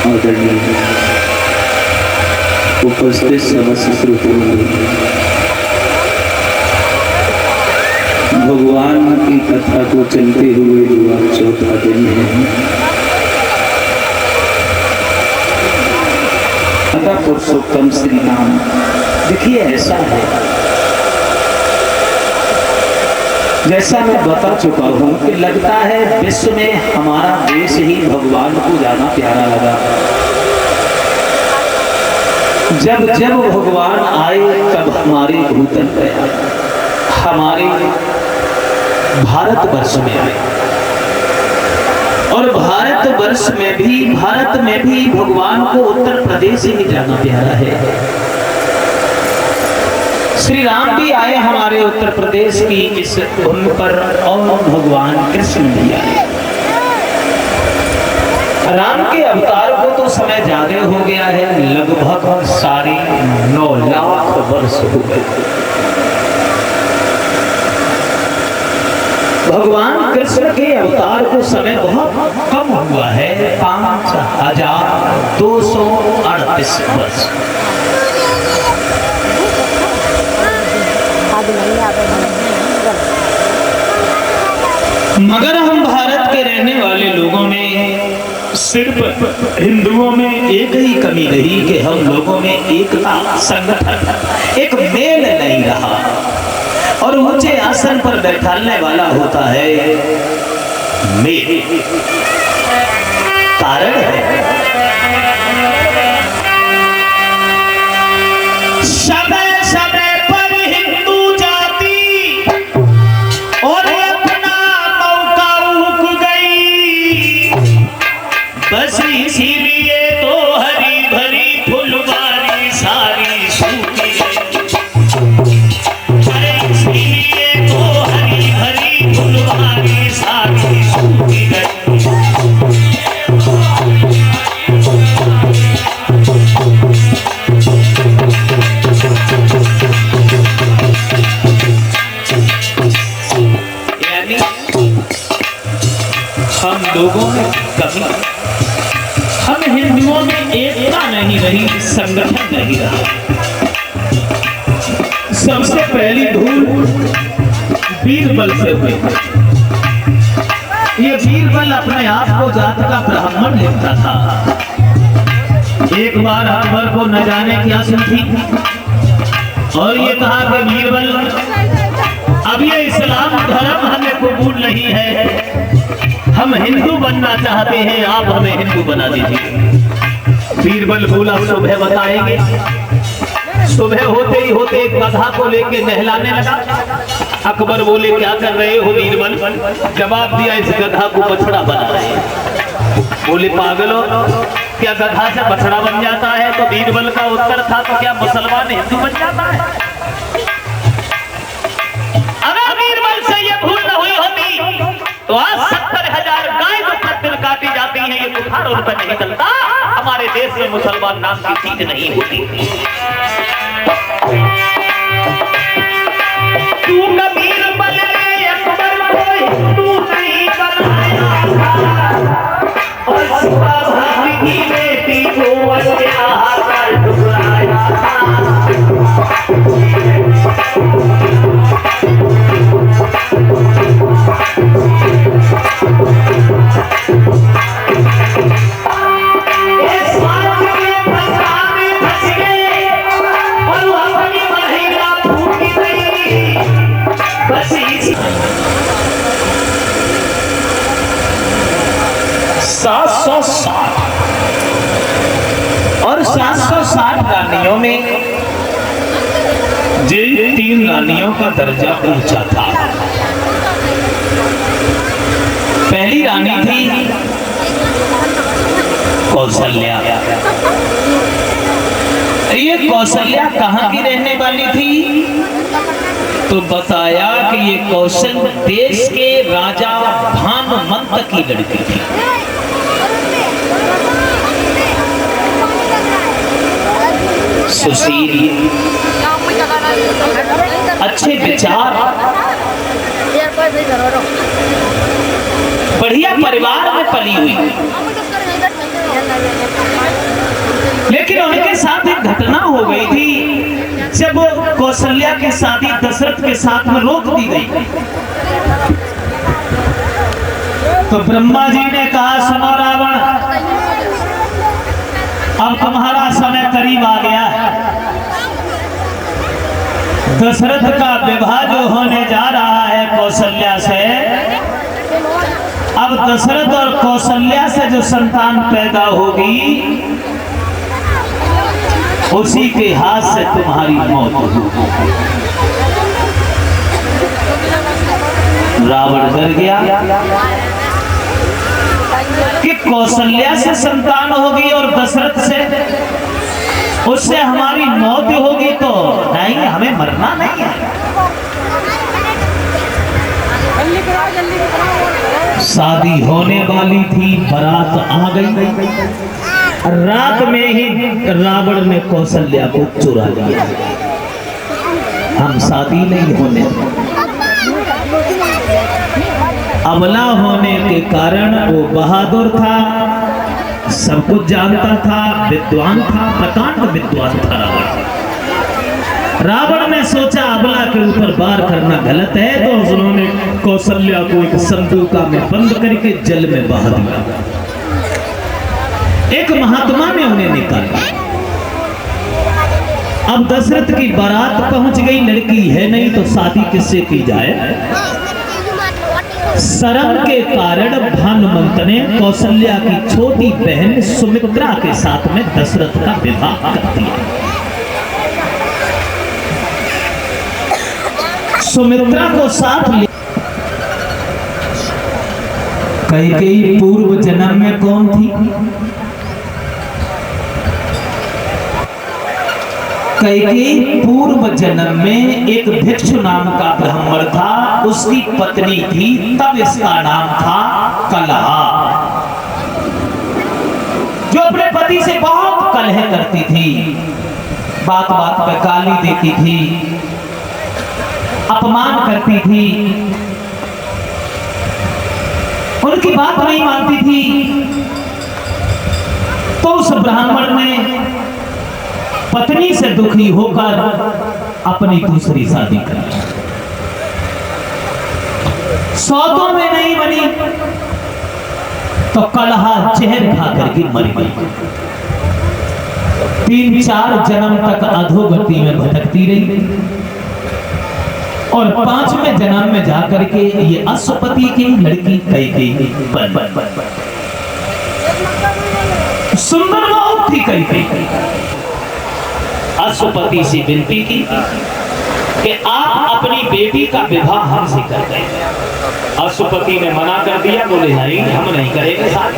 आदरणीय उपस्थित समस्त श्रोताओं, भगवान की कथा को चलते हुए जो आज चौथा दिन है, अतः पुरुषोत्तम श्री राम। देखिए ऐसा है, जैसा मैं बता चुका हूं कि लगता है विश्व में हमारा देश ही भगवान को ज्यादा प्यारा लगा। जब जब भगवान आए तब हमारे भूतल पे आए, हमारे भारतवर्ष में आए, और भारत में भी भगवान को उत्तर प्रदेश ही ज्यादा प्यारा है। श्री राम भी आए हमारे उत्तर प्रदेश की इस भूमि पर, और भगवान कृष्ण भी आए। राम के अवतार को तो समय ज्यादा हो गया है, लगभग 9.5 लाख वर्ष हो गए। भगवान कृष्ण के अवतार को समय बहुत कम हुआ है, 5238 वर्ष। मगर हम भारत के रहने वाले लोगों में, सिर्फ हिंदुओं में एक ही कमी रही कि हम लोगों में एकता, संगठन, एक मेल नहीं रहा। और ऊंचे आसन पर बैठाने वाला होता है मेल। कारण है समय समय पर हिंदू जाति और अपना मौका उग गई, बस इसीलिए तो हरी भरी फुलवारी सारी सूखी गई। अरे इसीलिए तो हरी भरी फुलवारी सारी सूखी गई। हम लोगों में कमी, हम हिंदुओं में एकता नहीं रही, संगठन नहीं रहा। सबसे पहली धूल बीरबल से हुई। ये बीरबल अपने आप को जात का ब्राह्मण लिखता था। एक बार अकबर को न जाने क्या सुनी और ये कहा कि बीरबल, अब ये इस्लाम धर्म हमें कबूल नहीं है, हम हिंदू बनना चाहते हैं, आप हमें हिंदू बना दीजिए। बीरबल बोला सुबह बताएंगे। सुबह होते ही होते एक गधा को लेके नहलाने लगा। अकबर बोले क्या कर रहे हो बीरबल? जवाब दिया इस गधा को बछड़ा बना रहे हैं। बोले पागलो, क्या गधा से बछड़ा बन जाता है? तो बीरबल का उत्तर था तो क्या मुसलमान हिंदू बन जाता है? अगर बीरबल से ये भूल न हुई होती तो आज 70,000 गाय जो प्रतिदिन काटी जाती हैं, ये बुखार उन पर नहीं चलता, हमारे देश में मुसलमान नाम की चीज नहीं होती। तू बीरबल ने अकबर को हिंदू नहीं बनाया था, और भाभी की बेटी को अत्याचार कर ठुकराया था। और 760 रानियों में जे 3 रानियों का दर्जा ऊंचा था। पहली रानी थी कौशल्या। ये कौशल्या कहाँ की रहने वाली थी? तो बताया कि ये कौशल देश के राजा भानुमंत की लड़की थी। सुशील, अच्छे विचार, बढ़िया परिवार में पली हुई। लेकिन उनके साथ एक घटना हो गई थी, जब कौशल्या की शादी दशरथ के साथ में रोक दी गई तो ब्रह्मा जी ने कहा, सुनो रावण, अब तुम्हारा समय करीब आ गया है। दशरथ का विवाह जो होने जा रहा है कौशल्या से, अब दशरथ और कौशल्या से जो संतान पैदा होगी उसी के हाथ से तुम्हारी मौत होगी। रावण डर गया कि कौशल्या से संतान होगी और दशरथ से, उससे हमारी मौत होगी तो नहीं, हमें मरना नहीं है। शादी होने वाली थी, बारात आ गई, रात में ही रावण ने कौशल्या को चुरा लिया। हम शादी नहीं होने, अबला होने के कारण वो बहादुर था, सब कुछ जानता था, विद्वान था, प्रकांड विद्वान था रावण ने सोचा अबला के ऊपर वार करना गलत है, तो उन्होंने कौशल्या को एक संदूका में बंद करके जल में बहा दिया। एक महात्मा ने उन्हें निकाला। अब दशरथ की बारात पहुंच गई, लड़की है नहीं तो शादी किससे की जाए। शर्म के कारण भानुमंत ने कौशल्या की छोटी बहन सुमित्रा के साथ में दशरथ का विवाह कर दिया। सुमित्रा को साथ ले कैकेयी पूर्व जन्म में कौन थी? कैकेयी पूर्व जन्म में एक भिक्षु नाम का ब्राह्मण था, उसकी पत्नी थी, तब इसका नाम था कलहा, जो अपने पति से बहुत कलह करती थी, बात बात पर गाली देती थी, अपमान करती थी, उनकी बात नहीं मानती थी। तो उस ब्राह्मण ने पत्नी से दुखी होकर अपनी दूसरी शादी कर ली। सौतों में नहीं बनी तो कलहा जहर खा करके मर गई। 3-4 जन्म तक अधोगति में भटकती रही और 5वें जन्म में जाकर के ये अश्वपति की लड़की कैकेयी बन। सुंदर बहुत थी कैकेयी। अश्वपति से विनती की कि आप अपनी बेटी का विवाह हमसे कर दें। अश्वपति ने मना कर दिया, बोले नहीं, हम नहीं करेंगे साथ।